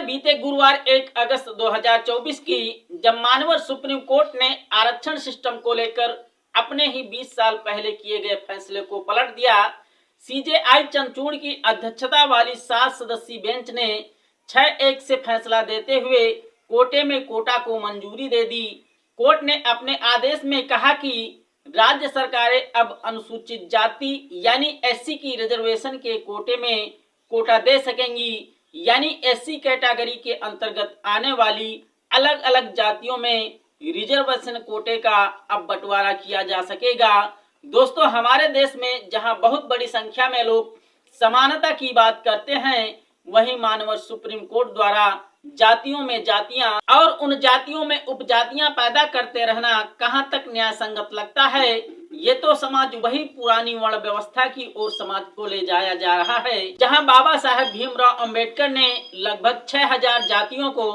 बीते गुरुवार 1 अगस्त 2024 की जब मानवर सुप्रीम कोर्ट ने आरक्षण सिस्टम को लेकर अपने ही 20 साल पहले किए गए फैसले को पलट दिया। सीजेआई चंद्रचूड़ की अध्यक्षता वाली 7 सदस्यीय बेंच ने 6-1 से फैसला देते हुए कोटे में कोटा को मंजूरी दे दी। कोर्ट ने अपने आदेश में कहा कि राज्य सरकारें अब अनुसूचित जाति यानी एससी की रिजर्वेशन के कोटे में कोटा दे सकेंगी, यानी एससी कैटेगरी के अंतर्गत आने वाली अलग अलग जातियों में रिजर्वेशन कोटे का अब बंटवारा किया जा सकेगा। दोस्तों, हमारे देश में जहां बहुत बड़ी संख्या में लोग समानता की बात करते हैं, वहीं मानव सुप्रीम कोर्ट द्वारा जातियों में जातियां और उन जातियों में उपजातियां पैदा करते रहना कहां तक न्याय संगत लगता है। ये तो समाज वही पुरानी वर्ण व्यवस्था की ओर समाज को ले जाया जा रहा है, जहां बाबा साहेब भीमराव अंबेडकर ने लगभग 6000 जातियों को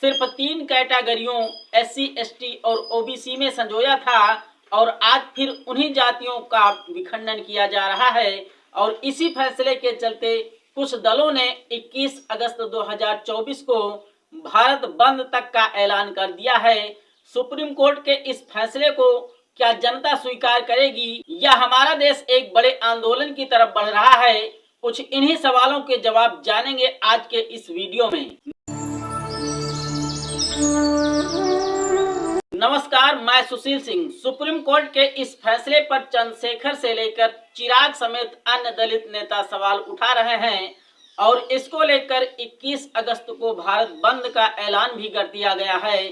सिर्फ 3 कैटेगरियों एससी, एसटी और ओबीसी में संजोया था और आज फिर उन्हीं जातियों का विखंडन किया जा रहा है। और इसी फैसले के चलते कुछ दलों ने 21 अगस्त 2024 को भारत बंद तक का ऐलान कर दिया है। सुप्रीम कोर्ट के इस फैसले को क्या जनता स्वीकार करेगी या हमारा देश एक बड़े आंदोलन की तरफ बढ़ रहा है? कुछ इन्हीं सवालों के जवाब जानेंगे आज के इस वीडियो में। नमस्कार, मैं सुशील सिंह। सुप्रीम कोर्ट के इस फैसले पर चंद्रशेखर से लेकर चिराग समेत अन्य दलित नेता सवाल उठा रहे हैं और इसको लेकर 21 अगस्त को भारत बंद का ऐलान भी कर दिया गया है।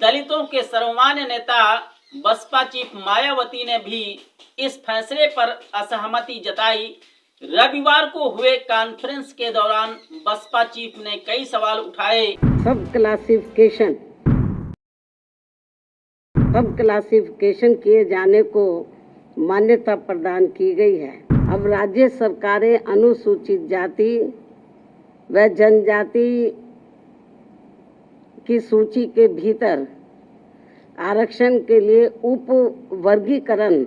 दलितों के सर्वमान्य नेता बसपा चीफ मायावती ने भी इस फैसले पर असहमति जताई। रविवार को हुए कॉन्फ्रेंस के दौरान बसपा चीफ ने कई सवाल उठाए। सब क्लासिफिकेशन किए जाने को मान्यता प्रदान की गई है। अब राज्य सरकारें अनुसूचित जाति व जनजाति की सूची के भीतर आरक्षण के लिए उप वर्गीकरण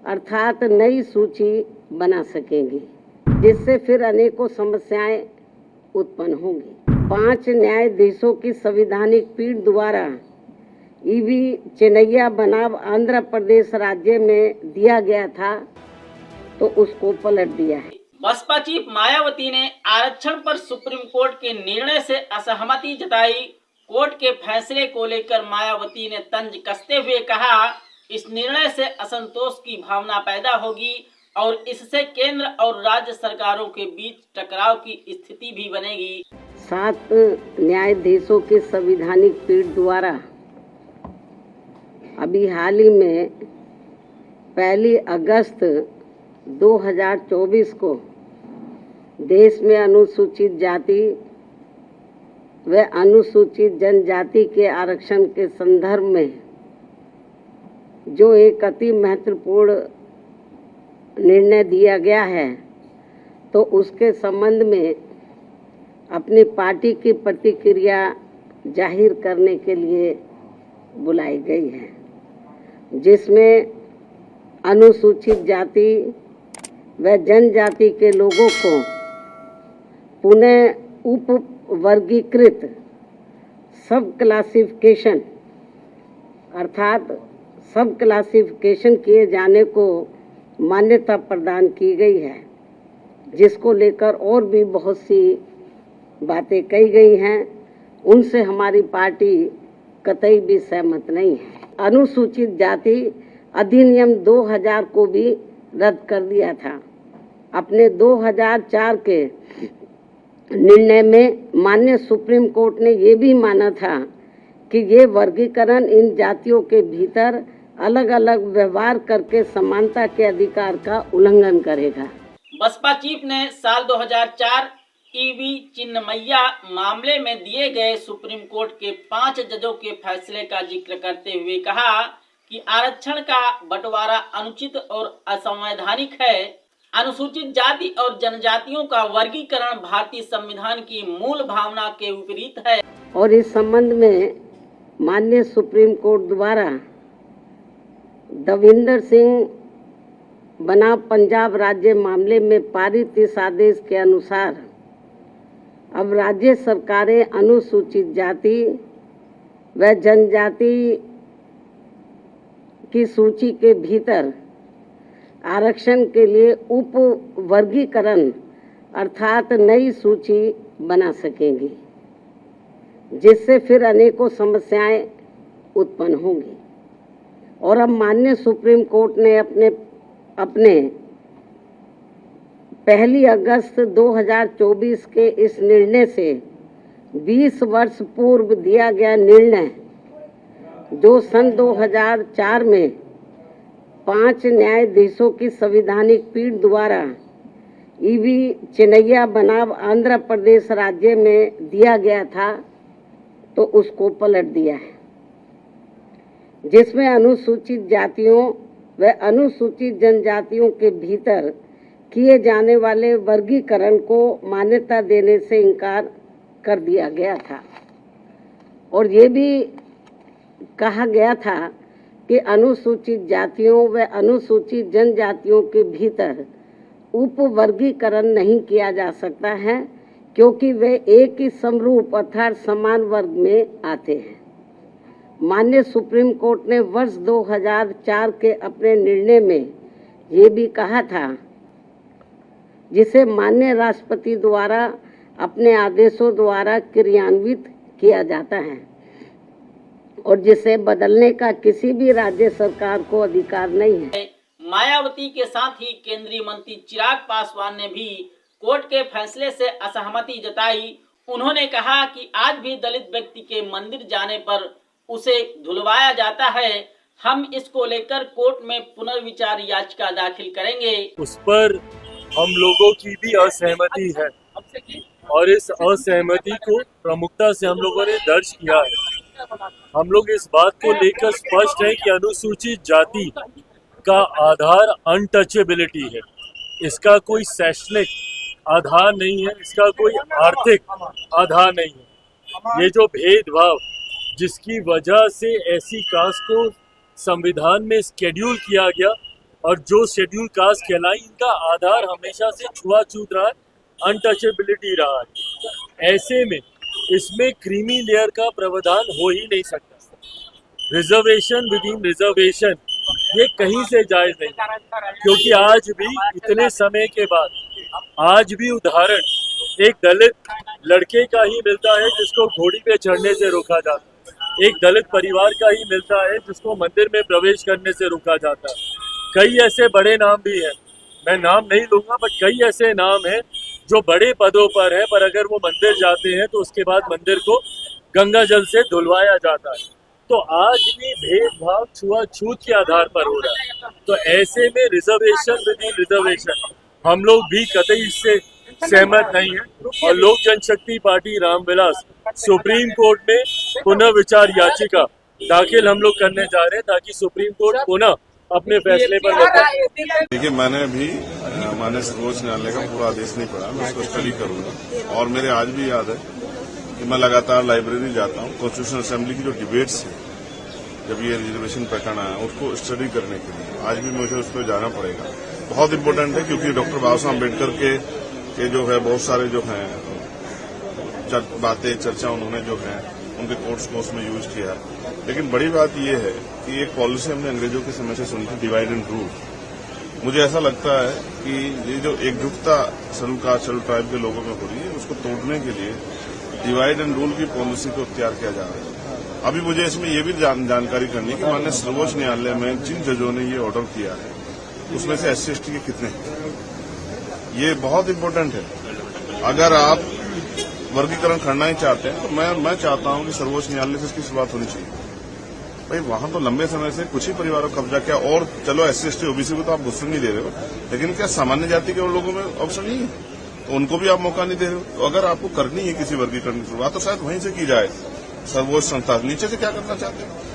अर्थात नई सूची बना सकेंगी, जिससे फिर अनेकों समस्याएं उत्पन्न होंगी। 5 न्यायाधीशों की संवैधानिक पीठ द्वारा ईवी चेन्नैया बनाम आंध्र प्रदेश राज्य में दिया गया था, तो उसको पलट दिया है। बसपा चीफ मायावती ने आरक्षण पर सुप्रीम कोर्ट के निर्णय से असहमति जताई। कोर्ट के फैसले को लेकर मायावती ने तंज कसते हुए कहा, इस निर्णय से असंतोष की भावना पैदा होगी और इससे केंद्र और राज्य सरकारों के बीच टकराव की स्थिति भी बनेगी। 7 न्यायाधीशों की संवैधानिक पीठ द्वारा अभी हाल ही में 1 अगस्त 2024 को देश में अनुसूचित जाति व अनुसूचित जनजाति के आरक्षण के संदर्भ में जो एक अति महत्वपूर्ण निर्णय दिया गया है, तो उसके संबंध में अपनी पार्टी की प्रतिक्रिया जाहिर करने के लिए बुलाई गई है, जिसमें अनुसूचित जाति व जनजाति के लोगों को पुनः उप वर्गीकृत सब क्लासिफिकेशन अर्थात सब क्लासिफिकेशन किए जाने को मान्यता प्रदान की गई है, जिसको लेकर और भी बहुत सी बातें कही गई हैं। उनसे हमारी पार्टी कतई भी सहमत नहीं है। अनुसूचित जाति अधिनियम 2000 को भी रद्द कर दिया था। अपने 2004 के निर्णय में माननीय सुप्रीम कोर्ट ने ये भी माना था कि ये वर्गीकरण इन जातियों के भीतर अलग अलग व्यवहार करके समानता के अधिकार का उल्लंघन करेगा। बसपा चीफ ने साल 2004 ईवी चिन्नमैया मामले में दिए गए सुप्रीम कोर्ट के 5 जजों के फैसले का जिक्र करते हुए कहा कि आरक्षण का बंटवारा अनुचित और असंवैधानिक है। अनुसूचित जाति और जनजातियों का वर्गीकरण भारतीय संविधान की मूल भावना के विपरीत है। और इस संबंध में माननीय सुप्रीम कोर्ट द्वारा दविंदर सिंह बनाम पंजाब राज्य मामले में पारित इस आदेश के अनुसार अब राज्य सरकारें अनुसूचित जाति व जनजाति की सूची के भीतर आरक्षण के लिए उप वर्गीकरण अर्थात नई सूची बना सकेंगी, जिससे फिर अनेकों समस्याएं उत्पन्न होंगी। और अब माननीय सुप्रीम कोर्ट ने अपने 1 अगस्त 2024 के इस निर्णय से 20 वर्ष पूर्व दिया गया निर्णय, जो सन 2004 में 5 न्यायाधीशों की संवैधानिक पीठ द्वारा ईवी चिनैया बनाम आंध्र प्रदेश राज्य में दिया गया था, तो उसको पलट दिया है, जिसमें अनुसूचित जातियों व अनुसूचित जनजातियों के भीतर किए जाने वाले वर्गीकरण को मान्यता देने से इनकार कर दिया गया था। और ये भी कहा गया था कि अनुसूचित जातियों व अनुसूचित जनजातियों के भीतर उप वर्गीकरण नहीं किया जा सकता है, क्योंकि वे एक ही समरूप अर्थात समान वर्ग में आते हैं। माननीय सुप्रीम कोर्ट ने वर्ष 2004 के अपने निर्णय में ये भी कहा था, जिसे माननीय राष्ट्रपति द्वारा अपने आदेशों द्वारा क्रियान्वित किया जाता है और जिसे बदलने का किसी भी राज्य सरकार को अधिकार नहीं है। मायावती के साथ ही केंद्रीय मंत्री चिराग पासवान ने भी कोर्ट के फैसले से असहमति जताई। उन्होंने कहा कि आज भी दलित व्यक्ति के मंदिर जाने पर उसे धुलवाया जाता है। हम इसको लेकर कोर्ट में पुनर्विचार याचिका दाखिल करेंगे। उस पर हम लोगों की भी असहमति है और इस असहमति को प्रमुखता से हम लोगों ने दर्ज किया है। हम लोग इस बात को लेकर स्पष्ट है कि अनुसूचित जाति का आधार अनटचेबिलिटी है। इसका कोई शैक्षणिक आधार नहीं है, इसका कोई आर्थिक आधार नहीं है। ये जो भेदभाव जिसकी वजह से ऐसी कास्ट को संविधान में शेड्यूल किया गया और जो शेड्यूल कास्ट कहलाई, इनका आधार हमेशा से छुआछूत रहा है, अनटचेबिलिटी रहा है। ऐसे में इसमें क्रीमी लेयर का प्रावधान हो ही नहीं सकता। रिजर्वेशन विद इन रिजर्वेशन ये कहीं से जायज नहीं, क्योंकि आज भी इतने समय के बाद आज भी उदाहरण एक दलित लड़के का ही मिलता है जिसको घोड़ी पे चढ़ने से रोका जाता है, एक दलित परिवार का ही मिलता है जिसको मंदिर में प्रवेश करने से रोका जाता है। कई ऐसे बड़े नाम भी हैं, मैं नाम नहीं लूंगा, बट कई ऐसे नाम हैं जो बड़े पदों पर है, पर अगर वो मंदिर जाते हैं तो उसके बाद मंदिर को गंगा जल से धुलवाया जाता है। तो आज भी भेदभाव छुआछूत के आधार पर हो रहा है। तो ऐसे में रिजर्वेशन विद इन रिजर्वेशन हम लोग भी कतई इससे सहमत नहीं है और लोक जनशक्ति पार्टी रामविलास सुप्रीम कोर्ट में पुनः विचार याचिका दाखिल हम लोग करने जा रहे हैं, ताकि सुप्रीम कोर्ट पुनः अपने फैसले पर बताए। देखिए, मैंने भी माननीय सर्वोच्च न्यायालय का पूरा आदेश नहीं पढ़ा, मैं उसको स्टडी करूंगा। और मेरे आज भी याद है कि मैं लगातार लाइब्रेरी जाता हूँ, कॉन्स्टिट्यूशनल असेंबली की जो डिबेट्स है जब ये रिजर्वेशन पैटर्न आया उसको स्टडी करने के लिए आज भी मुझे उस पर जाना पड़ेगा। बहुत इम्पोर्टेंट है, क्योंकि डॉक्टर बाबा साहब अम्बेडकर के जो है बहुत सारे जो हैं बातें चर्चा उन्होंने जो है उनके कोर्ट्स को उसमें यूज किया। लेकिन बड़ी बात यह है कि एक पॉलिसी हमने अंग्रेजों के समय से सुनी थी, डिवाइड एंड रूल। मुझे ऐसा लगता है कि ये जो एकजुटता शेड्यूल कास्ट शेड्यूल ट्राइब के लोगों में हो रही है, उसको तोड़ने के लिए डिवाइड एंड रूल की पॉलिसी को तैयार किया जा रहा है। अभी मुझे इसमें यह भी जानकारी करनी है कि माननीय सर्वोच्च न्यायालय में जिन जजों ने ये ऑर्डर किया है उसमें से SC/ST के कितने हैं, ये बहुत इम्पोर्टेंट है। अगर आप वर्गीकरण करना ही चाहते हैं तो मैं चाहता हूं कि सर्वोच्च न्यायालय से इसकी शुरुआत होनी चाहिए। भाई वहां तो लंबे समय से कुछ ही परिवारों को कब्जा किया, और चलो SC/ST OBC को तो आप घुसने नहीं दे रहे हो, लेकिन क्या सामान्य जाति के लोगों में ऑप्शन नहीं है, तो उनको भी आप मौका नहीं दे रहे हो। तो अगर आपको करनी है किसी वर्गीकरण की शुरुआत तो शायद वहीं से की जाए। सर्वोच्च संस्था नीचे से क्या करना चाहते हैं?